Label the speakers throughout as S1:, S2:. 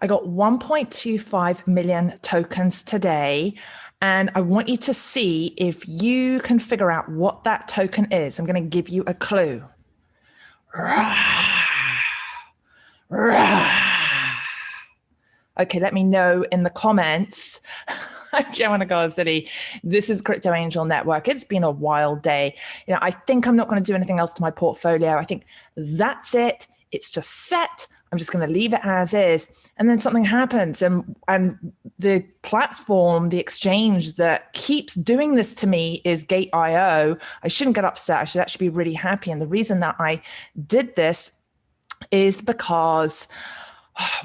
S1: I got 1.25 million tokens today. And I want you to see if you can figure out what that token is. I'm going to give you a clue. Okay, let me know in the comments. I'm Joanna Garzity. This is Crypto Angel Network. It's been a wild day. I think I'm not going to do anything else to my portfolio. I think that's it. It's just set. I'm just going to leave it as is. And then something happens. And the platform, the exchange that keeps doing this to me is Gate.io. I shouldn't get upset. I should actually be really happy. And the reason that I did this is because,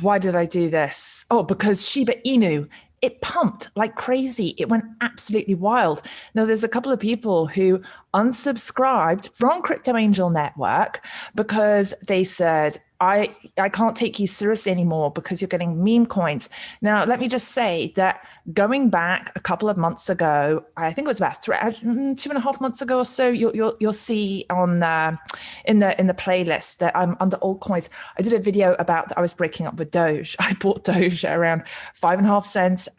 S1: why did I do this? Oh, because Shiba Inu, it pumped like crazy. It went absolutely wild. Now, there's a couple of people who unsubscribed from Crypto Angel Network because they said, I can't take you seriously anymore because you're getting meme coins. Now, let me just say that going back a couple of months ago, I think it was about 2.5 months ago or so, you'll see on in the playlist that I'm under altcoins. I did a video about that I was breaking up with Doge. I bought Doge at around 5.5 cents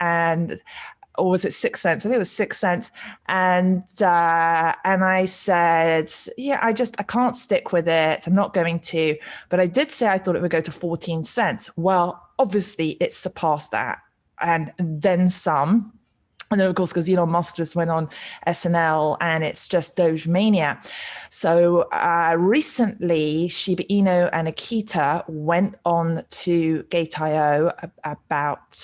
S1: or was it 6 cents? I think it was 6 cents. And I said, yeah, I can't stick with it. I'm not going to. But I did say I thought it would go to 14 cents. Well, obviously it surpassed that and then some. And then, of course, because Elon Musk just went on SNL and it's just Doge mania. So recently, Shiba Inu and Akita went on to Gate.io about,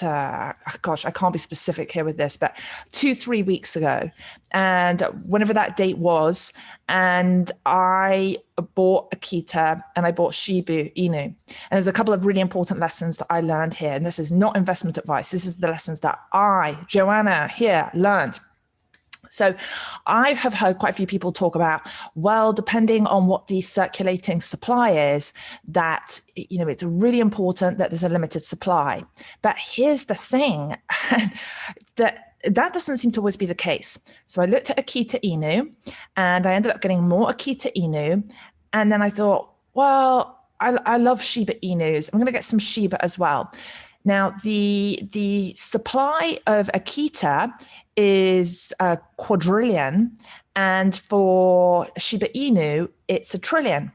S1: gosh, I can't be specific here with this, but 2-3 weeks ago. And whenever that date was, and I bought Akita and I bought Shiba Inu. And there's a couple of really important lessons that I learned here. And this is not investment advice. This is the lessons that I, Joanna, here learned. So I have heard quite a few people talk about, well, depending on what the circulating supply is, that, it's really important that there's a limited supply. But here's the thing, that doesn't seem to always be the case. So I looked at Akita Inu and I ended up getting more Akita Inu. And then I thought, well, I love Shiba Inus. I'm going to get some Shiba as well. Now, the supply of Akita is a quadrillion. And for Shiba Inu, it's 1 trillion.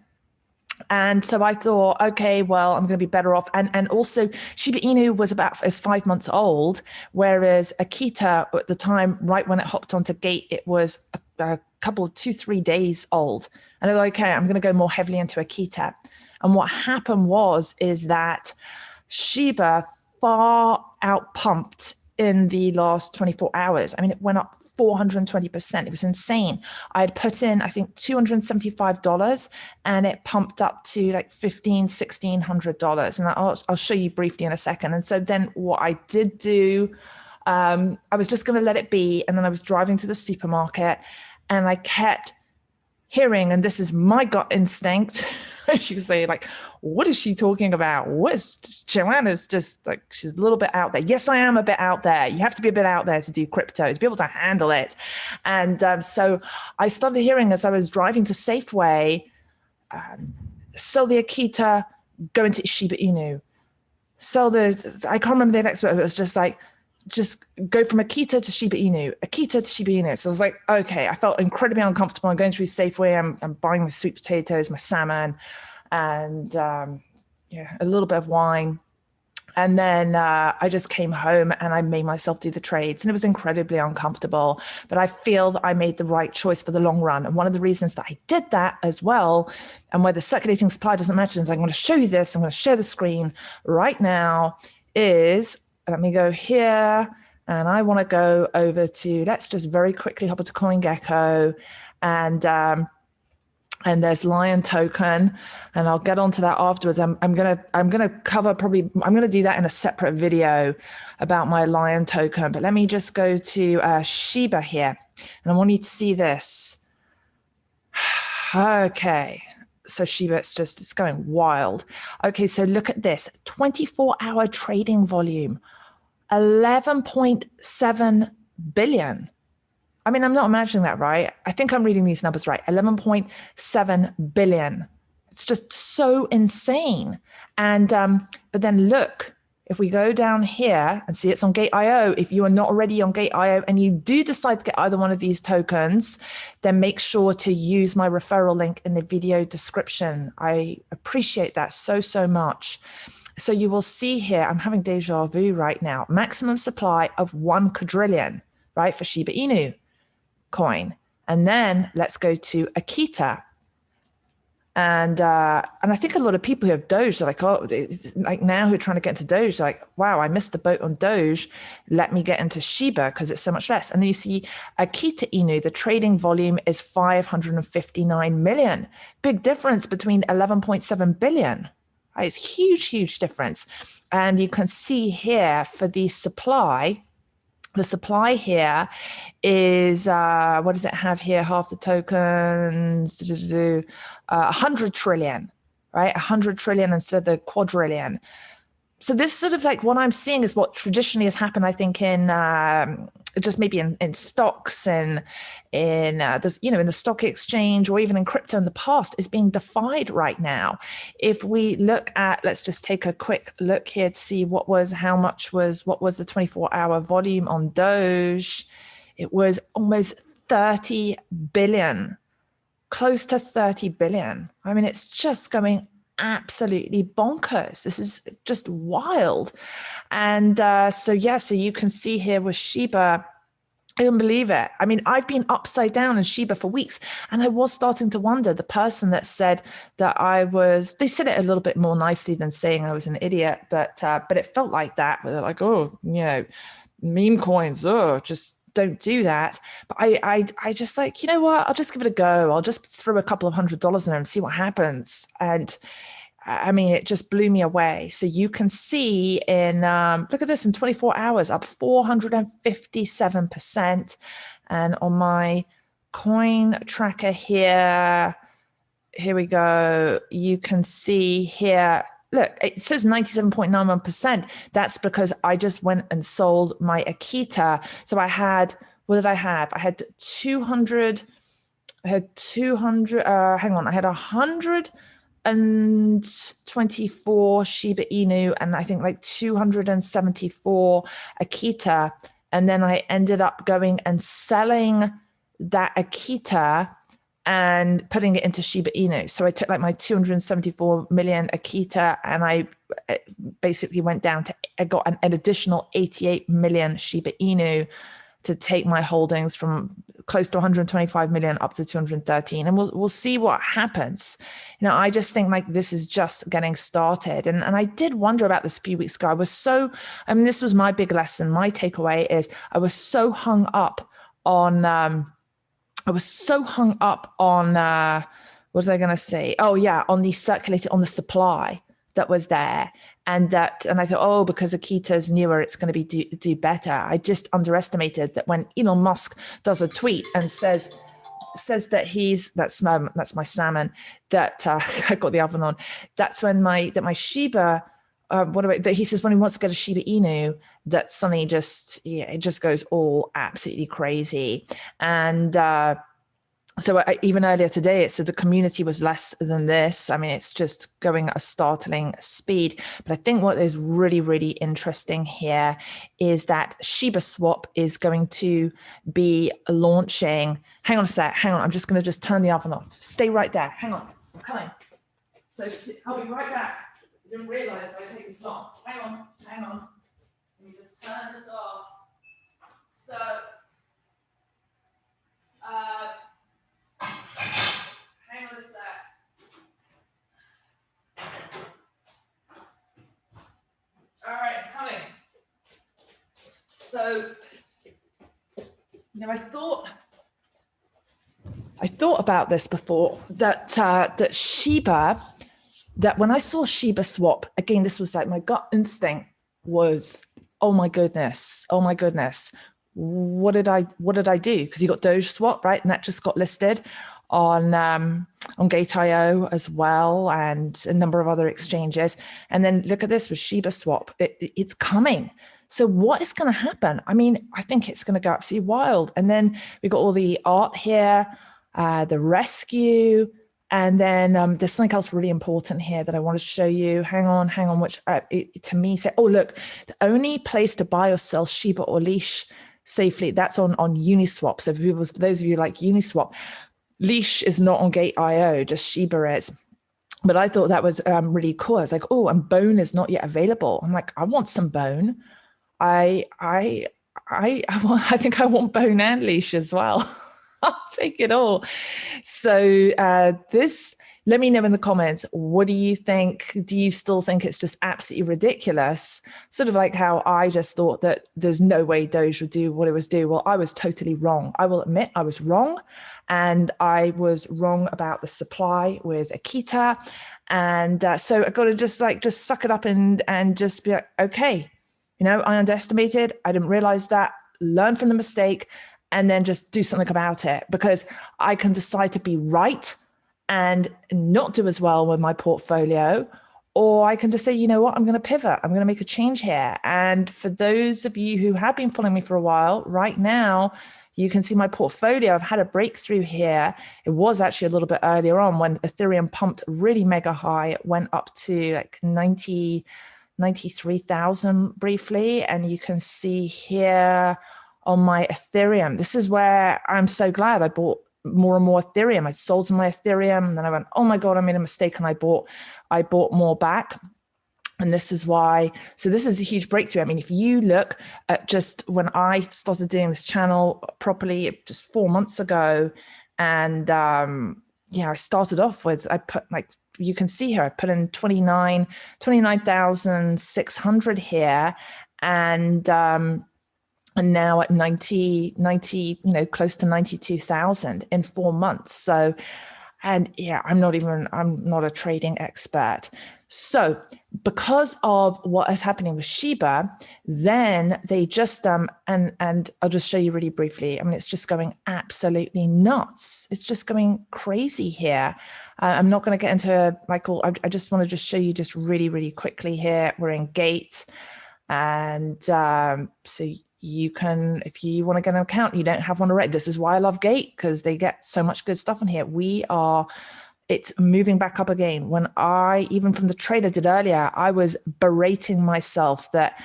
S1: And so I thought, okay, well, I'm going to be better off. And also Shiba Inu was about 5 months old, whereas Akita at the time, right when it hopped onto Gate, it was a couple of 2-3 days old. And I thought, okay, I'm going to go more heavily into Akita. And what happened is that Shiba far outpumped in the last 24 hours. I mean, it went up 420%. It was insane. I had put in, I think, $275 and it pumped up to like $1,600. And I'll show you briefly in a second. And so then what I did do, I was just going to let it be. And then I was driving to the supermarket and I kept hearing, and this is my gut instinct, she could say, like, what is she talking about? Joanna's just like, she's a little bit out there. Yes, I am a bit out there. You have to be a bit out there to do crypto, to be able to handle it. And so I started hearing as I was driving to Safeway, sell the Akita, go into Shiba Inu. I can't remember the next word, but it was just like, just go from Akita to Shiba Inu, Akita to Shiba Inu. So I was like, okay, I felt incredibly uncomfortable. I'm going through Safeway. I'm buying my sweet potatoes, my salmon, and a little bit of wine. And then I just came home and I made myself do the trades. And it was incredibly uncomfortable. But I feel that I made the right choice for the long run. And one of the reasons that I did that as well, and where the circulating supply doesn't match, is I'm going to show you this. I'm going to share the screen right now, is... let me go here, and I want to go over to, let's just very quickly hop into CoinGecko, and there's Lion token, and I'll get onto that afterwards. I'm gonna cover probably, I'm gonna do that in a separate video about my Lion token, but let me just go to Shiba here, and I want you to see this. Okay. So Shiba, it's going wild. Okay, so look at this, 24-hour trading volume, 11.7 billion. I mean, I'm not imagining that, right? I think I'm reading these numbers right, 11.7 billion. It's just so insane. And, but then look, if we go down here and see it's on Gate.io, if you are not already on Gate.io and you do decide to get either one of these tokens, then make sure to use my referral link in the video description. I appreciate that so, so much. So you will see here, I'm having deja vu right now, maximum supply of 1 quadrillion, right, for Shiba Inu coin. And then let's go to Akita. And I think a lot of people who have Doge are like, oh, like now who are trying to get into Doge, like, wow, I missed the boat on Doge. Let me get into Shiba because it's so much less. And then you see Akita Inu, the trading volume is 559 million. Big difference between 11.7 billion. It's huge, huge difference. And you can see here for the supply here is, what does it have here? Half the tokens, 100 trillion, right? 100 trillion instead of the quadrillion. So this sort of like what I'm seeing is what traditionally has happened, I think, in just maybe in stocks and in in the stock exchange or even in crypto in the past is being defied right now. If we look at, let's just take a quick look here to see what was the 24-hour volume on Doge. It was almost 30 billion, close to 30 billion. I mean, it's just going absolutely bonkers. This is just wild. And so you can see here with Shiba, I don't believe it. I mean, I've been upside down in Shiba for weeks, and I was starting to wonder, the person that said that they said it a little bit more nicely than saying I was an idiot, but it felt like that, where they're like, oh, meme coins, oh, just don't do that. But I just like, you know what, I'll just give it a go. I'll just throw a couple of $100s in there and see what happens. And I mean, it just blew me away. So you can see in, look at this, in 24 hours, up 457%. And on my coin tracker here we go. You can see here, look, it says 97.91%. That's because I just went and sold my Akita. So I had, what did I have? I had 200, hang on, I had 124 Shiba Inu and I think like 274 Akita. And then I ended up going and selling that Akita and putting it into Shiba Inu. So I took like my 274 million Akita and I basically went down to, I got an additional 88 million Shiba Inu to take my holdings from close to 125 million up to 213. And we'll see what happens. I just think like this is just getting started. And I did wonder about this a few weeks ago. This was my big lesson. My takeaway is I was so hung up on, what was I going to say? Oh yeah, on the supply that was there. And I thought, oh, because Akita is newer, it's going to be do better. I just underestimated that when Elon Musk does a tweet and says that that's my salmon, that I got the oven on. That's when my Shiba, he says when he wants to get a Shiba Inu, that suddenly it just goes all absolutely crazy. And so even earlier today, it said the community was less than this. I mean, it's just going at a startling speed. But I think what is really, really interesting here is that Shiba Swap is going to be launching. Hang on a sec. Hang on. I'm just going to turn the oven off. Stay right there. Hang on. I'm coming. So I'll be right back. I didn't realize I was taking this off. Hang on. Let me just turn this off. So, hang on a sec. All right, I'm coming. So, I thought about this before, that Shiba, that when I saw Shiba Swap, again, this was like my gut instinct was, oh my goodness. What did I do? Because you got Doge Swap, right? And that just got listed on Gate.io as well, and a number of other exchanges. And then look at this with Shiba Swap. It's coming. So what is going to happen? I mean, I think it's going to go absolutely wild. And then we got all the art here, the rescue. And then there's something else really important here that I want to show you. Hang on, which to me said, oh, look, the only place to buy or sell Shiba or Leash safely, that's on Uniswap. So for those of you like Uniswap, Leash is not on Gate.io, just Shiba is. But I thought that was really cool. I was like, oh, and Bone is not yet available. I'm like, I want some Bone. I think I want Bone and Leash as well. I'll take it all. So let me know in the comments, what do you think? Do you still think it's just absolutely ridiculous? Sort of like how I just thought that there's no way Doge would do what it was doing. Well, I was totally wrong. I will admit I was wrong. And I was wrong about the supply with Akita. And so I got to just suck it up and just be like, okay, I underestimated. I didn't realize that. Learn from the mistake and then just do something about it, because I can decide to be right and not do as well with my portfolio, or I can just say, you know what, I'm going to pivot. I'm going to make a change here. And for those of you who have been following me for a while, right now, you can see my portfolio. I've had a breakthrough here. It was actually a little bit earlier on when Ethereum pumped really mega high. It went up to like 93,000 briefly. And you can see here on my Ethereum, this is where I'm so glad I bought more and more Ethereum. I sold some of my Ethereum, and then I went, oh my God, I made a mistake, and I bought more back. And this is why, so this is a huge breakthrough. I mean, if you look at just when I started doing this channel properly just 4 months ago, and I started off with, I put like, you can see here, I put in 29,600 here, and now at 90, close to 92,000 in 4 months. So, and yeah, I'm not a trading expert. So because of what is happening with Shiba, then they just, and I'll just show you really briefly. I mean, it's just going absolutely nuts. It's just going crazy here. I'm not going to get into I just want to just show you just really, really quickly here. We're in Gate. And so you can, if you want to get an account, you don't have one already. This is why I love Gate, because they get so much good stuff in here. It's moving back up again. When even from the trade I did earlier, I was berating myself that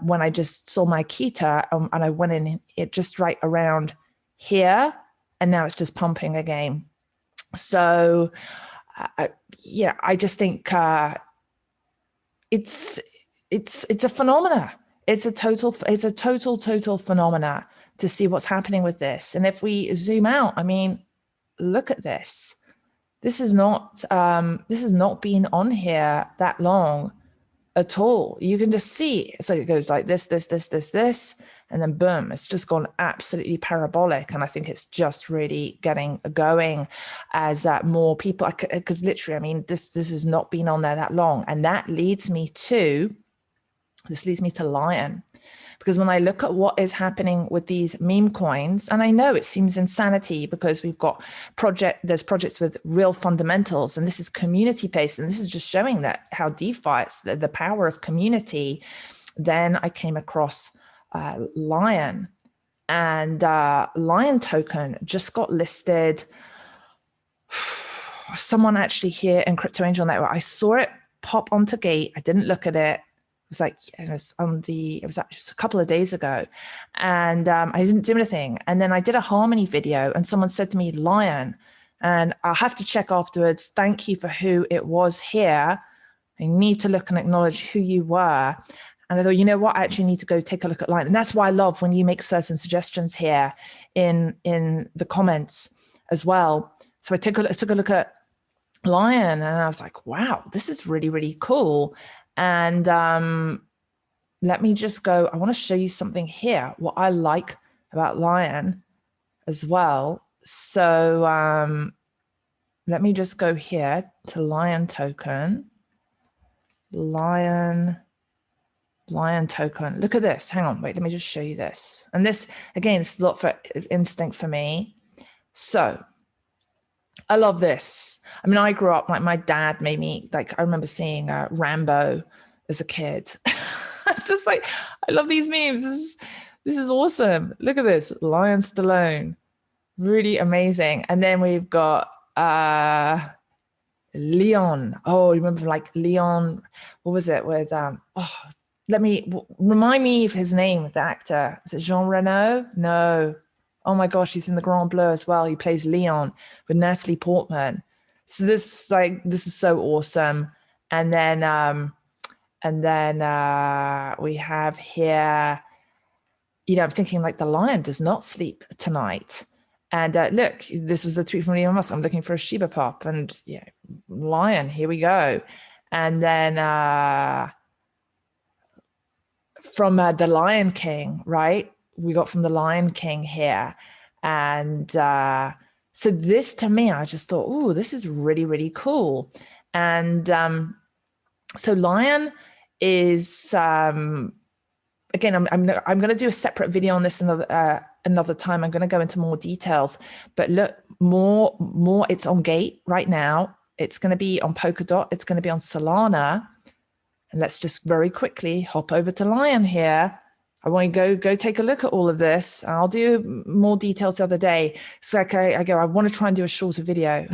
S1: when I just saw my Akita and I went in it just right around here, and now it's just pumping again. So I just think it's a phenomena. It's a total phenomena to see what's happening with this. And if we zoom out, I mean, look at this. This has not been on here that long at all. You can just see it's like it goes like this, and then boom, it's just gone absolutely parabolic. And I think it's just really getting going as more people, because literally, I mean, this has not been on there that long. And that leads me to Lion. Because when I look at what is happening with these meme coins, and I know it seems insanity because we've got there's projects with real fundamentals, and this is community-based, and this is just showing that how DeFi, it's the power of community. Then I came across Lion, and Lion token just got listed. Someone actually here in Crypto Angel Network, I saw it pop onto Gate. I didn't look at it. It was actually just a couple of days ago, and I didn't do anything. And then I did a Harmony video, and someone said to me, Lion, and I'll have to check afterwards. Thank you for who it was here. I need to look and acknowledge who you were. And I thought, you know what, I actually need to go take a look at Lion. And that's why I love when you make certain suggestions here in the comments as well. So I took a look at Lion, and I was like, wow, this is really, really cool. And let me just go, I want to show you something here, what I like about Lion as well. So let me just go here to Lion token. Lion token. Look at this. Hang on, wait, let me just show you this. And this, again, it's a lot for instinct for me. So I love this. I mean, I grew up, like my dad made me, like I remember seeing Rambo as a kid. It's just like, I love these memes. This is awesome. Look at this, Lion Stallone. Really amazing. And then we've got Leon. Oh, remember like Leon, what was it with remind me of his name, the actor. Is it Jean Reno? No. Oh my gosh, he's in the Grand Bleu as well. He plays Leon with Natalie Portman. So this is so awesome. And then we have here, I'm thinking like the lion does not sleep tonight. And look, this was the tweet from Elon Musk. I'm looking for a Shiba pop, and yeah, lion. Here we go. And then from the Lion King, right? We got from the Lion King here, and so this to me, I just thought, oh, this is really really cool. And so lion is again, I'm going to do a separate video on this another time. I'm going to go into more details, but look, more. It's on Gate right now. It's going to be on Polkadot. It's going to be on Solana. And let's just very quickly hop over to Lion here. I want to go take a look at all of this. I'll do more details the other day. So I want to try and do a shorter video.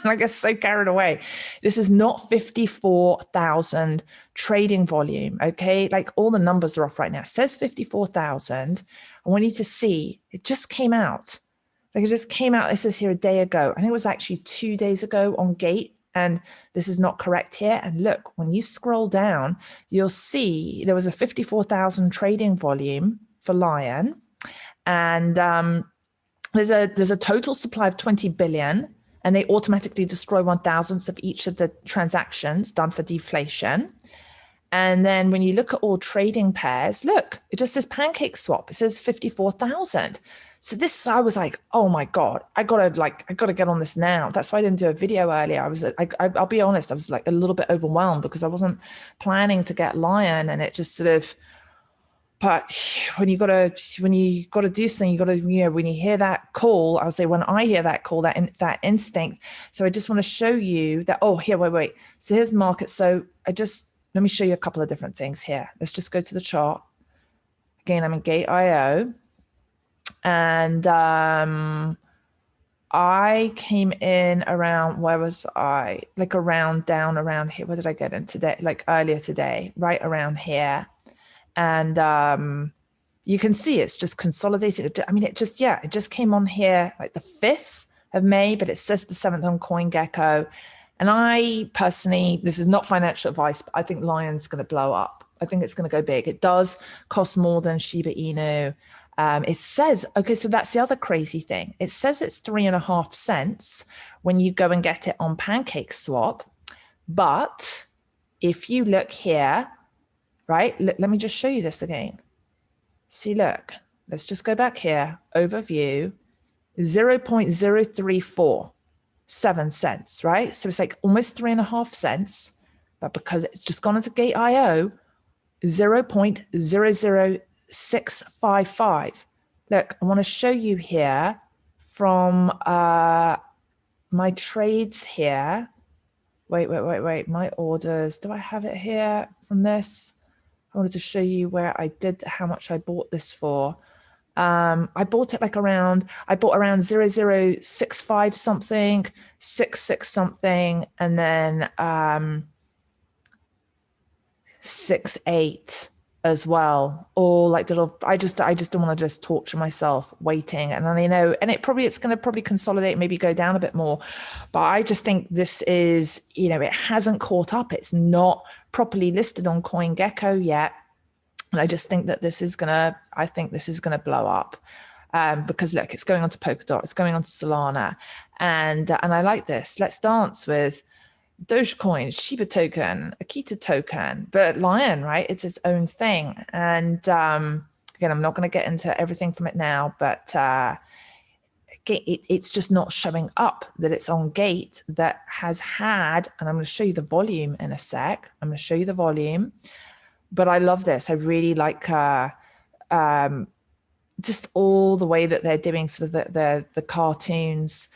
S1: I get so carried away. This is not 54,000 trading volume, okay? Like all the numbers are off right now. It says 54,000. I want you to see, it just came out. Like it just came out, it says here a day ago. I think it was actually 2 days ago on Gate, and this is not correct here. And look, when you scroll down, you'll see there was a 54,000 trading volume for Lion. And there's a total supply of 20 billion. And they automatically destroy 1,000th of each of the transactions done for deflation. And then when you look at all trading pairs, look, it just says Pancake Swap. It says 54,000. So this, I was like, oh my God, I gotta get on this now. That's why I didn't do a video earlier. I'll be honest, I was like a little bit overwhelmed because I wasn't planning to get Lion, and it just sort of. But when you gotta do something, you gotta, when you hear that call, I'll say when I hear that call, that instinct. So I just want to show you that. Oh, here, wait. So here's the market. So let me show you a couple of different things here. Let's just go to the chart. Again, I'm in Gate.io, and I came in around, where was I? Like down around here. Where did I get in today? Like earlier today, right around here. And you can see it's just consolidated. I mean, it just came on here like the 5th of May, but it says the 7th on CoinGecko. And I personally, this is not financial advice, but I think Lion's going to blow up. I think it's going to go big. It does cost more than Shiba Inu. It says, okay, so that's the other crazy thing. It says it's 3.5 cents when you go and get it on Pancake Swap. But if you look here, right? Let me just show you this again. See, look, let's just go back here. Overview, 0.0347 cents, right? So it's like almost 3.5 cents, but because it's just gone into Gate.io, 0.00655. Look, I want to show you here from my trades here. Wait. My orders. Do I have it here from this? I wanted to show you where how much I bought this for. I bought it around 0065 something, 66 something, and then 68 as well. All like little, I just don't want to just torture myself waiting. And then, it's going to probably consolidate, maybe go down a bit more. But I just think this is, it hasn't caught up. It's not properly listed on CoinGecko yet. And I just think that this is going to blow up. Because look, it's going on to Polkadot, it's going on to Solana. And I like this. Let's dance with Dogecoin, Shiba token, Akita token, but Lion, right? It's its own thing. And again, I'm not going to get into everything from it now, but it's just not showing up that it's on Gate that has had, and I'm going to show you the volume in a sec. I'm going to show you the volume, but I love this. I really like just all the way that they're doing sort of the cartoons.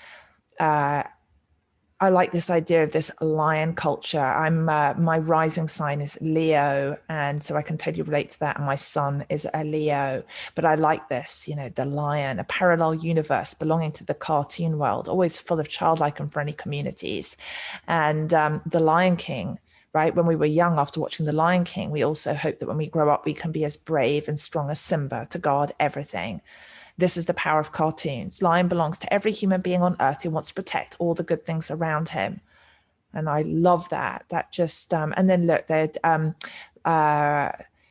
S1: I like this idea of this lion culture. I'm my rising sign is Leo, and so I can totally relate to that. And my son is a Leo, but I like this, the lion, a parallel universe belonging to the cartoon world, always full of childlike and friendly communities. And the Lion King, right? When we were young, after watching The Lion King, we also hope that when we grow up, we can be as brave and strong as Simba to guard everything. This is the power of cartoons. Lion belongs to every human being on earth who wants to protect all the good things around him. And I love that. That just, and then look, they're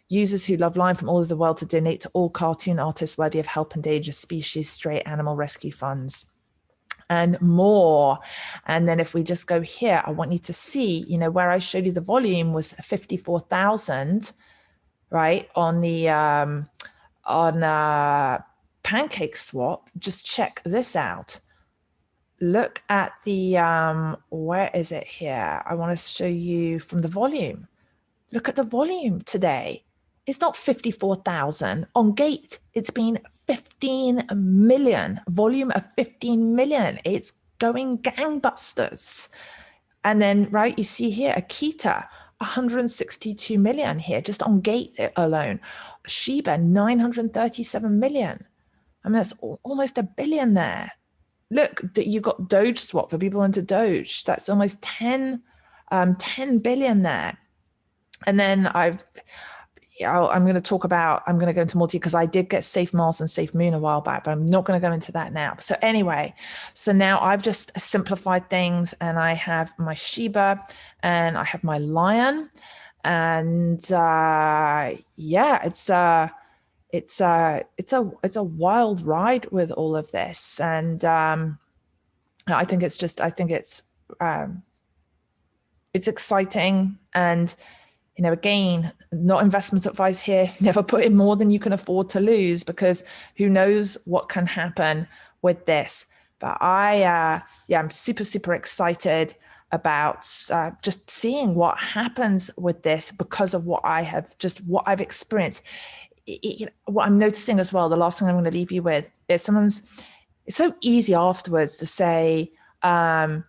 S1: users who love Lion from all over the world to donate to all cartoon artists worthy of help endangered species, stray animal rescue funds, and more. And then if we just go here, I want you to see, where I showed you the volume was 54,000, right? On the, on Pancake Swap, just check this out. Look at the, where is it here? I want to show you from the volume. Look at the volume today. It's not 54,000. On Gate, it's been 15 million, volume of 15 million. It's going gangbusters. And then, right, you see here, Akita, 162 million here, just on Gate alone. Shiba, 937 million. I mean, that's almost $1 billion there. Look, you got Doge swap for people into Doge. That's almost 10 billion there. And then I'm going to go into multi because I did get Safe Mars and Safe Moon a while back, but I'm not going to go into that now. So anyway, so now I've just simplified things, and I have my Shiba and I have my Lion, and yeah, it's a wild ride with all of this, and I think it's exciting. And again, not investment advice here. Never put in more than you can afford to lose, because who knows what can happen with this. But I'm super excited about just seeing what happens with this, because of what I've experienced. What I'm noticing as well, the last thing I'm going to leave you with is sometimes it's so easy afterwards to say, in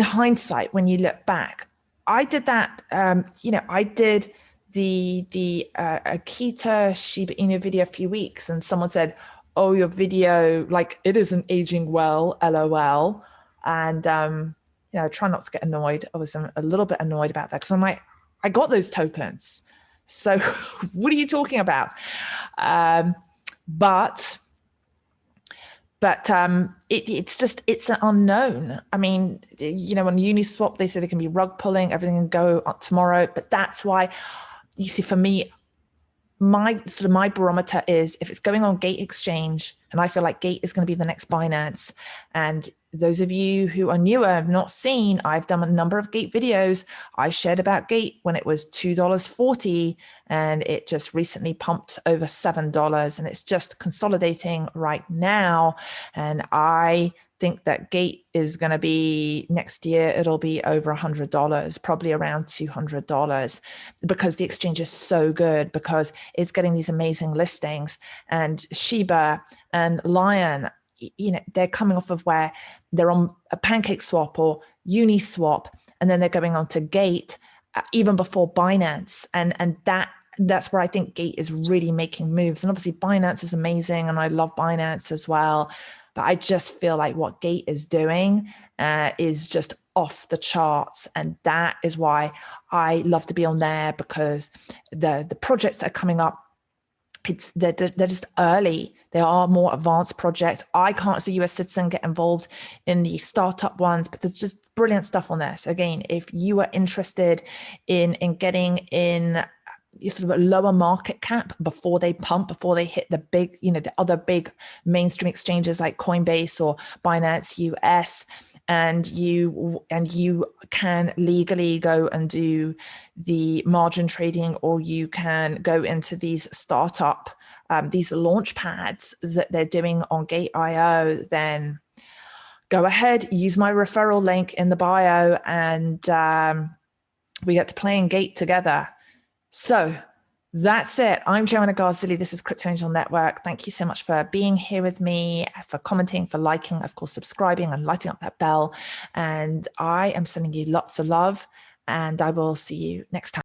S1: hindsight, when you look back, I did that. I did the Akita Shiba Inu video a few weeks, and someone said, "Oh, your video, like, it isn't aging well, LOL." And try not to get annoyed. I was a little bit annoyed about that, because I'm like, I got those tokens. So what are you talking about? But it's an unknown. I mean, on Uniswap, they say they can be rug pulling, everything can go up tomorrow. But that's why, you see, for me, my barometer is if it's going on Gate Exchange, and I feel like Gate is going to be the next Binance. And those of you who are newer have not seen, I've done a number of Gate videos. I shared about Gate when it was $2.40, and it just recently pumped over $7, and it's just consolidating right now. And I think that Gate is going to be, next year, it'll be over $100, probably around $200, because the exchange is so good, because it's getting these amazing listings. And Shiba and Lion, they're coming off of where they're on a Pancake Swap or Uniswap, and then they're going on to Gate even before Binance. And that's where I think Gate is really making moves. And obviously Binance is amazing, and I love Binance as well. But I just feel like what Gate is doing is just off the charts. And that is why I love to be on there, because the projects that are coming up, they're just early. There are more advanced projects. I can't, as a US citizen, get involved in the startup ones, but there's just brilliant stuff on there. So again, if you are interested in getting in sort of a lower market cap before they pump, before they hit the big, the other big mainstream exchanges like Coinbase or Binance US, and you can legally go and do the margin trading, or you can go into these startup, these launch pads that they're doing on Gate.io, then go ahead, use my referral link in the bio, and we get to play in Gate together. So That's it. I'm Joanna Garzilli. This is Crypto Angel Network. Thank you so much for being here with me, for commenting, for liking, of course, subscribing and lighting up that bell. And I am sending you lots of love, and I will see you next time.